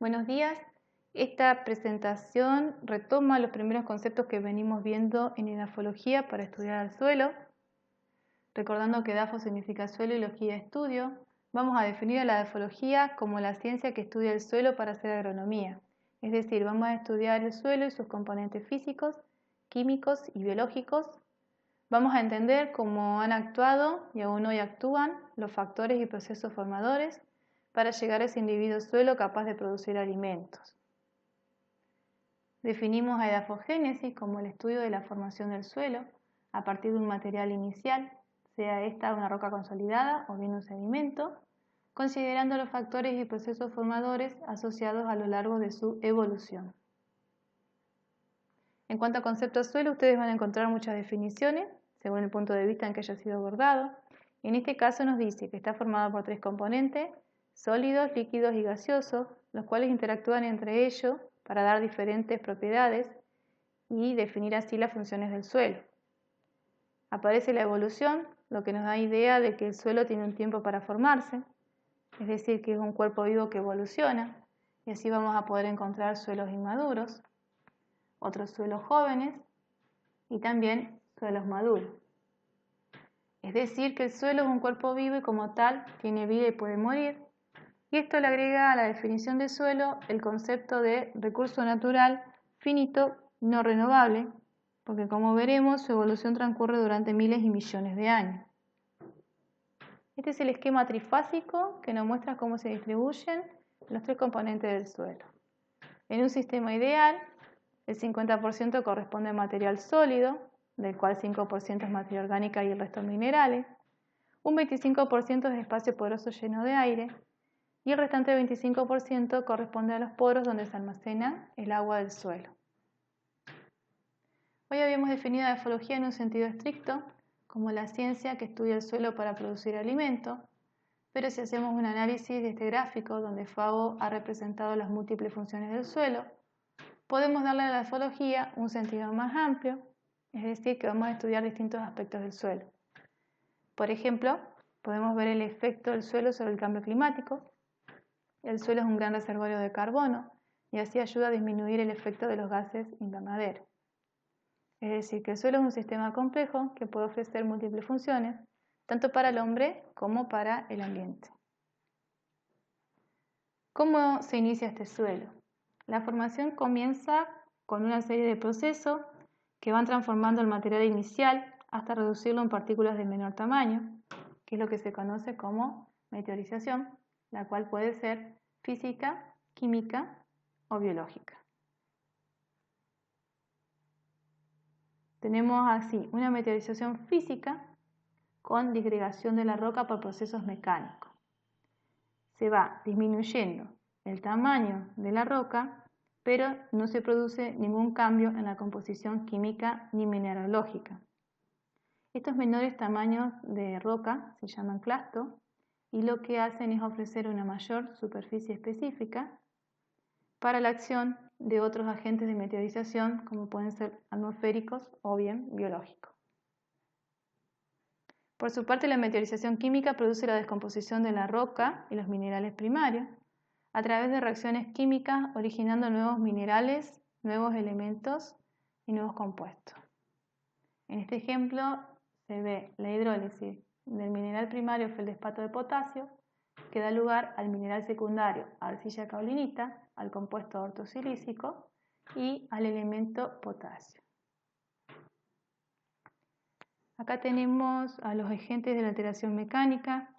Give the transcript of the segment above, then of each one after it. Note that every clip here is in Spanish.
Buenos días. Esta presentación retoma los primeros conceptos que venimos viendo en edafología para estudiar el suelo. Recordando que edafo significa suelo y logía estudio, vamos a definir a la edafología como la ciencia que estudia el suelo para hacer agronomía. Es decir, vamos a estudiar el suelo y sus componentes físicos, químicos y biológicos. Vamos a entender cómo han actuado y aún hoy actúan los factores y procesos formadores para llegar a ese individuo suelo capaz de producir alimentos. Definimos a edafogénesis como el estudio de la formación del suelo a partir de un material inicial, sea esta una roca consolidada o bien un sedimento, considerando los factores y procesos formadores asociados a lo largo de su evolución. En cuanto a concepto suelo, ustedes van a encontrar muchas definiciones según el punto de vista en que haya sido abordado. En este caso nos dice que está formado por tres componentes: sólidos, líquidos y gaseosos, los cuales interactúan entre ellos para dar diferentes propiedades y definir así las funciones del suelo. Aparece la evolución, lo que nos da idea de que el suelo tiene un tiempo para formarse, es decir, que es un cuerpo vivo que evoluciona, y así vamos a poder encontrar suelos inmaduros, otros suelos jóvenes y también suelos maduros. Es decir, que el suelo es un cuerpo vivo y como tal tiene vida y puede morir. Y esto le agrega a la definición de suelo el concepto de recurso natural finito no renovable, porque como veremos su evolución transcurre durante miles y millones de años. Este es el esquema trifásico que nos muestra cómo se distribuyen los tres componentes del suelo. En un sistema ideal, el 50% corresponde a material sólido, del cual 5% es materia orgánica y el resto minerales, un 25% es espacio poroso lleno de aire, y el restante 25% corresponde a los poros donde se almacena el agua del suelo. Hoy habíamos definido la edafología en un sentido estricto como la ciencia que estudia el suelo para producir alimento, pero si hacemos un análisis de este gráfico donde FAO ha representado las múltiples funciones del suelo, podemos darle a la edafología un sentido más amplio, es decir, que vamos a estudiar distintos aspectos del suelo. Por ejemplo, podemos ver el efecto del suelo sobre el cambio climático. El suelo es un gran reservorio de carbono y así ayuda a disminuir el efecto de los gases invernaderos. Es decir, que el suelo es un sistema complejo que puede ofrecer múltiples funciones, tanto para el hombre como para el ambiente. ¿Cómo se inicia este suelo? La formación comienza con una serie de procesos que van transformando el material inicial hasta reducirlo en partículas de menor tamaño, que es lo que se conoce como meteorización, la cual puede ser física, química o biológica. Tenemos así una meteorización física con disgregación de la roca por procesos mecánicos. Se va disminuyendo el tamaño de la roca, pero no se produce ningún cambio en la composición química ni mineralógica. Estos menores tamaños de roca se llaman clastos y lo que hacen es ofrecer una mayor superficie específica para la acción de otros agentes de meteorización como pueden ser atmosféricos o bien biológicos. Por su parte, la meteorización química produce la descomposición de la roca y los minerales primarios a través de reacciones químicas originando nuevos minerales, nuevos elementos y nuevos compuestos. En este ejemplo se ve la hidrólisis del mineral primario feldespato de potasio que da lugar al mineral secundario arcilla caulinita, al compuesto ortosilícico y al elemento potasio. Acá tenemos a los agentes de la alteración mecánica,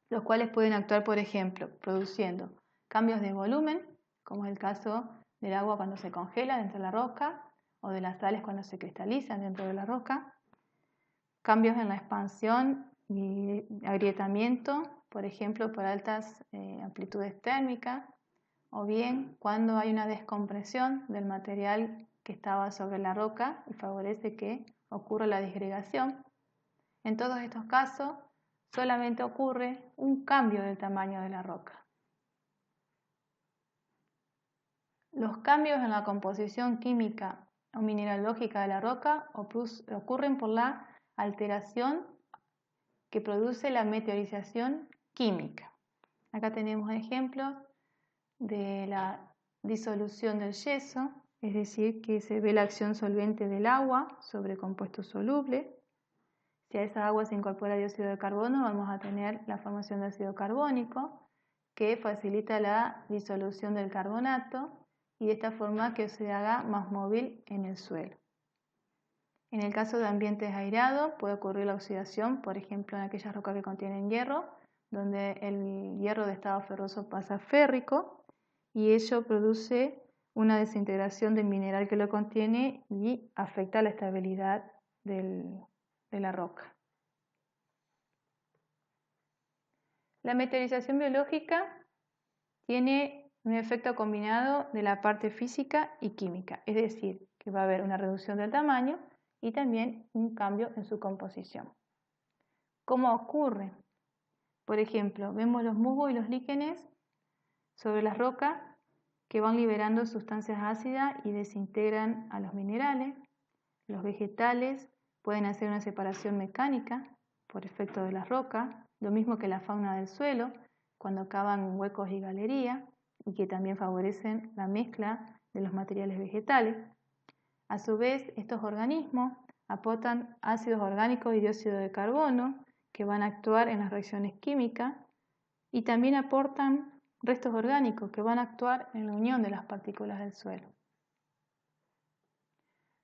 los cuales pueden actuar, por ejemplo, produciendo cambios de volumen, como es el caso del agua cuando se congela dentro de la roca, o de las sales cuando se cristalizan dentro de la roca, cambios en la expansión y agrietamiento, por ejemplo, por altas amplitudes térmicas, o bien cuando hay una descompresión del material que estaba sobre la roca y favorece que ocurra la disgregación. En todos estos casos, solamente ocurre un cambio del tamaño de la roca. Los cambios en la composición química o mineralógica de la roca ocurren por la alteración que produce la meteorización química. Acá tenemos ejemplos de la disolución del yeso, es decir, que se ve la acción solvente del agua sobre compuestos solubles. Si a esa agua se incorpora dióxido de carbono, vamos a tener la formación de ácido carbónico, que facilita la disolución del carbonato y de esta forma que se haga más móvil en el suelo. En el caso de ambientes airados puede ocurrir la oxidación, por ejemplo en aquellas rocas que contienen hierro, donde el hierro de estado ferroso pasa a férrico y ello produce una desintegración del mineral que lo contiene y afecta la estabilidad de la roca. La meteorización biológica tiene un efecto combinado de la parte física y química, es decir, que va a haber una reducción del tamaño y también un cambio en su composición. ¿Cómo ocurre? Por ejemplo, vemos los musgos y los líquenes sobre las rocas que van liberando sustancias ácidas y desintegran a los minerales. Los vegetales pueden hacer una separación mecánica por efecto de las rocas, lo mismo que la fauna del suelo, cuando cavan huecos y galerías, y que también favorecen la mezcla de los materiales vegetales. A su vez, estos organismos aportan ácidos orgánicos y dióxido de carbono que van a actuar en las reacciones químicas y también aportan restos orgánicos que van a actuar en la unión de las partículas del suelo.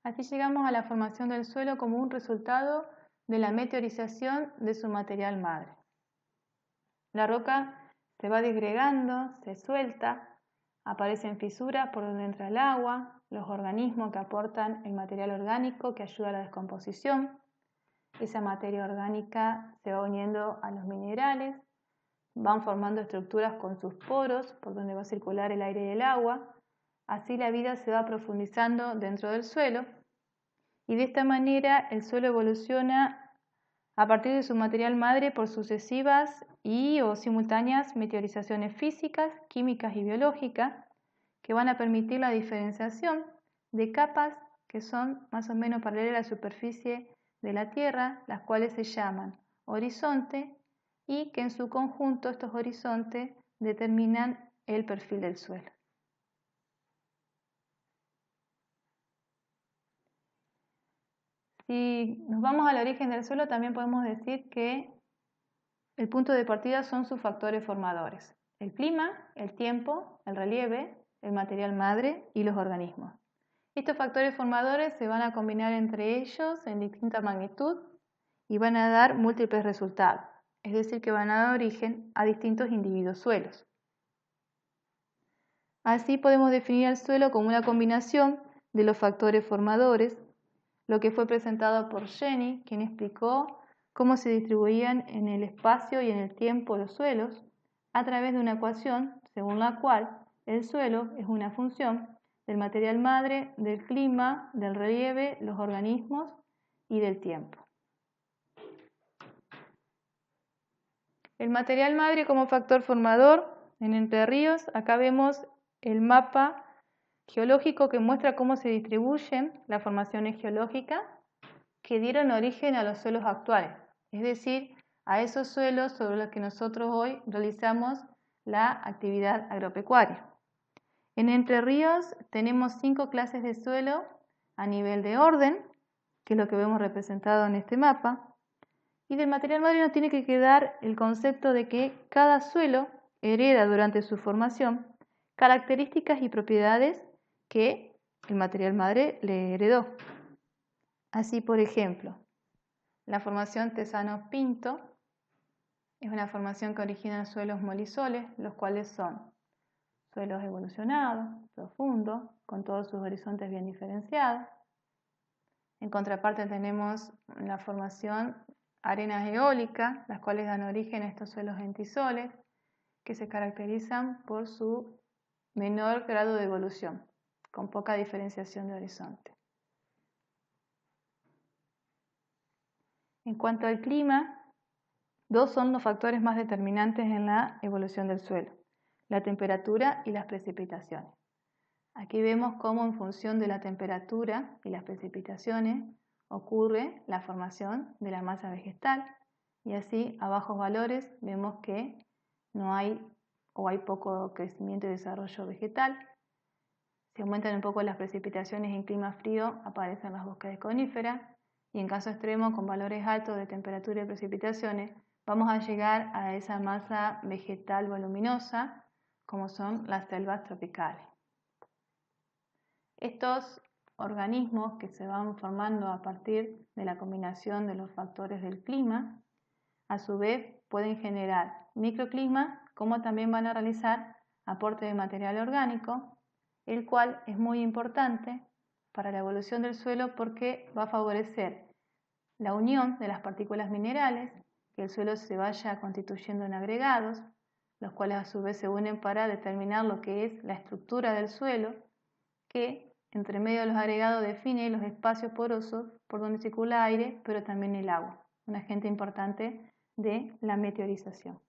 Así llegamos a la formación del suelo como un resultado de la meteorización de su material madre. La roca se va disgregando, se suelta, aparecen fisuras por donde entra el agua, los organismos que aportan el material orgánico que ayuda a la descomposición. Esa materia orgánica se va uniendo a los minerales, van formando estructuras con sus poros por donde va a circular el aire y el agua. Así la vida se va profundizando dentro del suelo y de esta manera el suelo evoluciona a partir de su material madre por sucesivas o simultáneas meteorizaciones físicas, químicas y biológicas que van a permitir la diferenciación de capas que son más o menos paralelas a la superficie de la Tierra, las cuales se llaman horizonte y que en su conjunto estos horizontes determinan el perfil del suelo. Si nos vamos al origen del suelo, también podemos decir que el punto de partida son sus factores formadores: el clima, el tiempo, el relieve, el material madre y los organismos. Estos factores formadores se van a combinar entre ellos en distinta magnitud y van a dar múltiples resultados, es decir, que van a dar origen a distintos individuos suelos. Así podemos definir el suelo como una combinación de los factores formadores, lo que fue presentado por Jenny, quien explicó cómo se distribuían en el espacio y en el tiempo los suelos a través de una ecuación según la cual el suelo es una función del material madre, del clima, del relieve, los organismos y del tiempo. El material madre como factor formador en Entre Ríos, acá vemos el mapa geológico que muestra cómo se distribuyen las formaciones geológicas que dieron origen a los suelos actuales, es decir, a esos suelos sobre los que nosotros hoy realizamos la actividad agropecuaria. En Entre Ríos tenemos 5 clases de suelo a nivel de orden, que es lo que vemos representado en este mapa, y del material madre nos tiene que quedar el concepto de que cada suelo hereda durante su formación características y propiedades que el material madre le heredó. Así, por ejemplo, la formación Tesano-Pinto es una formación que origina suelos molisoles, los cuales son suelos evolucionados, profundos, con todos sus horizontes bien diferenciados. En contraparte tenemos la formación arenas eólicas, las cuales dan origen a estos suelos entisoles, que se caracterizan por su menor grado de evolución, con poca diferenciación de horizonte. En cuanto al clima, 2 son los factores más determinantes en la evolución del suelo: la temperatura y las precipitaciones. Aquí vemos cómo en función de la temperatura y las precipitaciones ocurre la formación de la masa vegetal y así a bajos valores vemos que no hay o hay poco crecimiento y desarrollo vegetal. Si aumentan un poco las precipitaciones en clima frío, aparecen las bosques de coníferas. Y en caso extremo, con valores altos de temperatura y precipitaciones, vamos a llegar a esa masa vegetal voluminosa, como son las selvas tropicales. Estos organismos que se van formando a partir de la combinación de los factores del clima, a su vez pueden generar microclimas, como también van a realizar aporte de material orgánico, el cual es muy importante para la evolución del suelo porque va a favorecer la unión de las partículas minerales, que el suelo se vaya constituyendo en agregados, los cuales a su vez se unen para determinar lo que es la estructura del suelo, que entre medio de los agregados define los espacios porosos por donde circula aire, pero también el agua, un agente importante de la meteorización.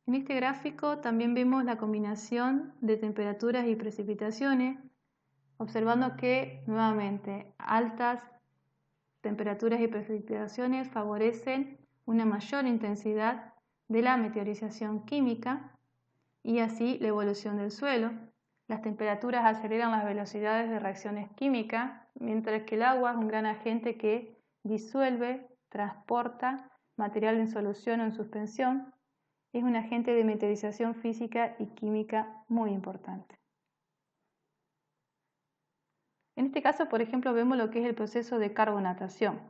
En este gráfico también vemos la combinación de temperaturas y precipitaciones, observando que nuevamente altas temperaturas y precipitaciones favorecen una mayor intensidad de la meteorización química y así la evolución del suelo. Las temperaturas aceleran las velocidades de reacciones químicas, mientras que el agua es un gran agente que disuelve, transporta material en solución o en suspensión. Es un agente de meteorización física y química muy importante. En este caso, por ejemplo, vemos lo que es el proceso de carbonatación.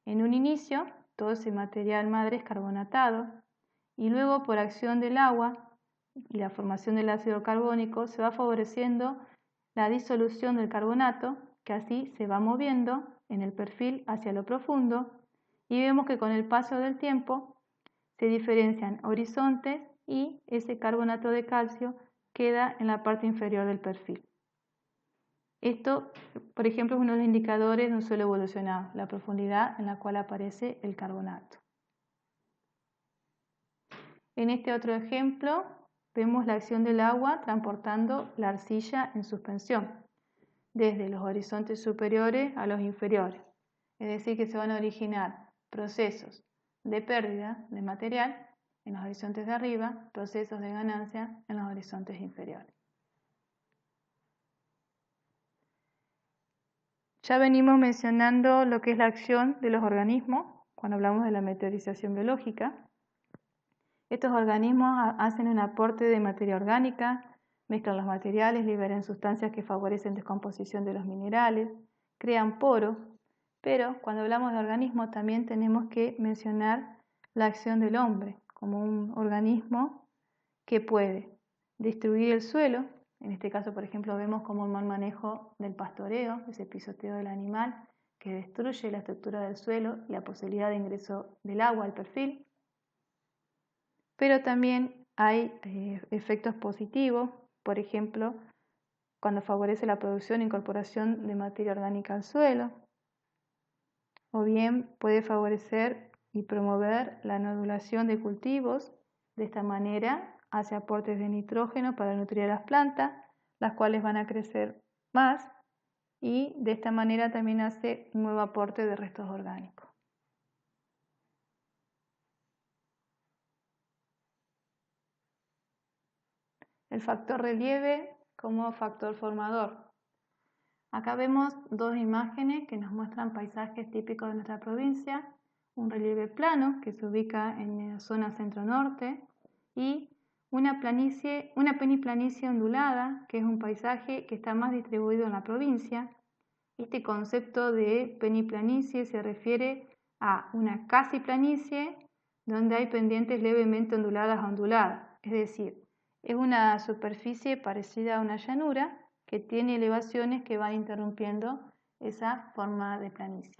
En un inicio, todo ese material madre es carbonatado y luego, por acción del agua y la formación del ácido carbónico, se va favoreciendo la disolución del carbonato, que así se va moviendo en el perfil hacia lo profundo, y vemos que con el paso del tiempo se diferencian horizontes y ese carbonato de calcio queda en la parte inferior del perfil. Esto, por ejemplo, es uno de los indicadores de un suelo evolucionado, la profundidad en la cual aparece el carbonato. En este otro ejemplo, vemos la acción del agua transportando la arcilla en suspensión, desde los horizontes superiores a los inferiores. Es decir, que se van a originar procesos de pérdida de material en los horizontes de arriba, procesos de ganancia en los horizontes inferiores. Ya venimos mencionando lo que es la acción de los organismos cuando hablamos de la meteorización biológica. Estos organismos hacen un aporte de materia orgánica, mezclan los materiales, liberan sustancias que favorecen descomposición de los minerales, crean poros, pero cuando hablamos de organismos también tenemos que mencionar la acción del hombre como un organismo que puede destruir el suelo. En este caso, por ejemplo, vemos como el mal manejo del pastoreo, ese pisoteo del animal que destruye la estructura del suelo y la posibilidad de ingreso del agua al perfil. Pero también hay efectos positivos, por ejemplo, cuando favorece la producción e incorporación de materia orgánica al suelo, o bien puede favorecer y promover la nodulación de cultivos. De esta manera hace aportes de nitrógeno para nutrir a las plantas, las cuales van a crecer más, y de esta manera también hace un nuevo aporte de restos orgánicos. El factor relieve como factor formador. Acá vemos dos imágenes que nos muestran paisajes típicos de nuestra provincia, un relieve plano que se ubica en la zona centro-norte y una peniplanicie ondulada, que es un paisaje que está más distribuido en la provincia. Este concepto de peniplanicie se refiere a una casi planicie donde hay pendientes levemente onduladas a onduladas, es decir, es una superficie parecida a una llanura que tiene elevaciones que van interrumpiendo esa forma de planicie.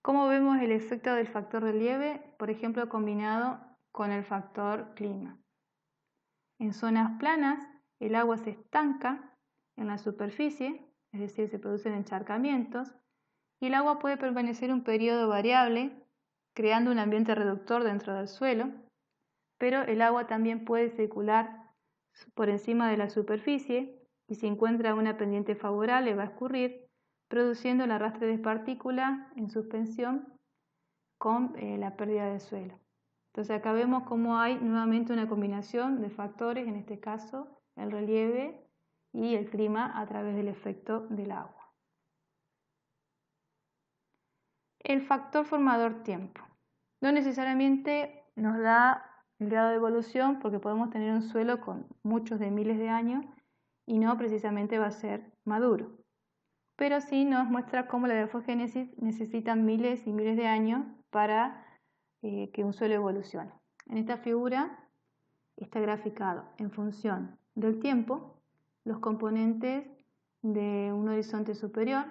¿Cómo vemos el efecto del factor relieve? Por ejemplo, combinado con el factor clima. En zonas planas, el agua se estanca en la superficie, es decir, se producen encharcamientos, y el agua puede permanecer un periodo variable, creando un ambiente reductor dentro del suelo, pero el agua también puede circular por encima de la superficie y si encuentra una pendiente favorable va a escurrir, produciendo el arrastre de partículas en suspensión con la pérdida de suelo. Entonces acá vemos cómo hay nuevamente una combinación de factores, en este caso el relieve y el clima a través del efecto del agua. El factor formador tiempo. No necesariamente nos da el grado de evolución porque podemos tener un suelo con muchos de miles de años y no precisamente va a ser maduro. Pero sí nos muestra cómo la morfogénesis necesita miles y miles de años para que un suelo evolucione. En esta figura está graficado en función del tiempo los componentes de un horizonte superior.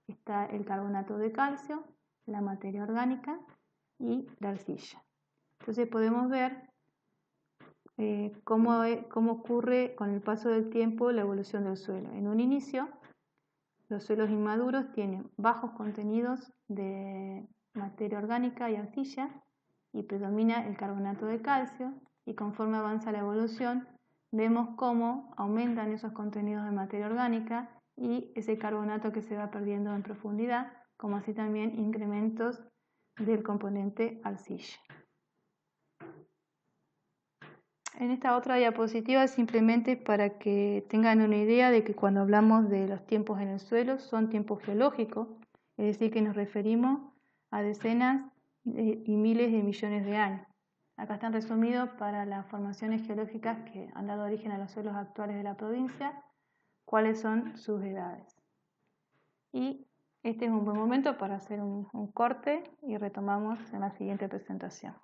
Está el carbonato de calcio, la materia orgánica y la arcilla. Entonces podemos ver cómo ocurre con el paso del tiempo la evolución del suelo. En un inicio, los suelos inmaduros tienen bajos contenidos de materia orgánica y arcilla y predomina el carbonato de calcio, y conforme avanza la evolución vemos cómo aumentan esos contenidos de materia orgánica y ese carbonato que se va perdiendo en profundidad, como así también incrementos del componente arcilla. En esta otra diapositiva simplemente para que tengan una idea de que cuando hablamos de los tiempos en el suelo son tiempos geológicos, es decir que nos referimos a decenas y miles de millones de años. Acá están resumidos para las formaciones geológicas que han dado origen a los suelos actuales de la provincia, cuáles son sus edades. Y este es un buen momento para hacer un corte y retomamos en la siguiente presentación.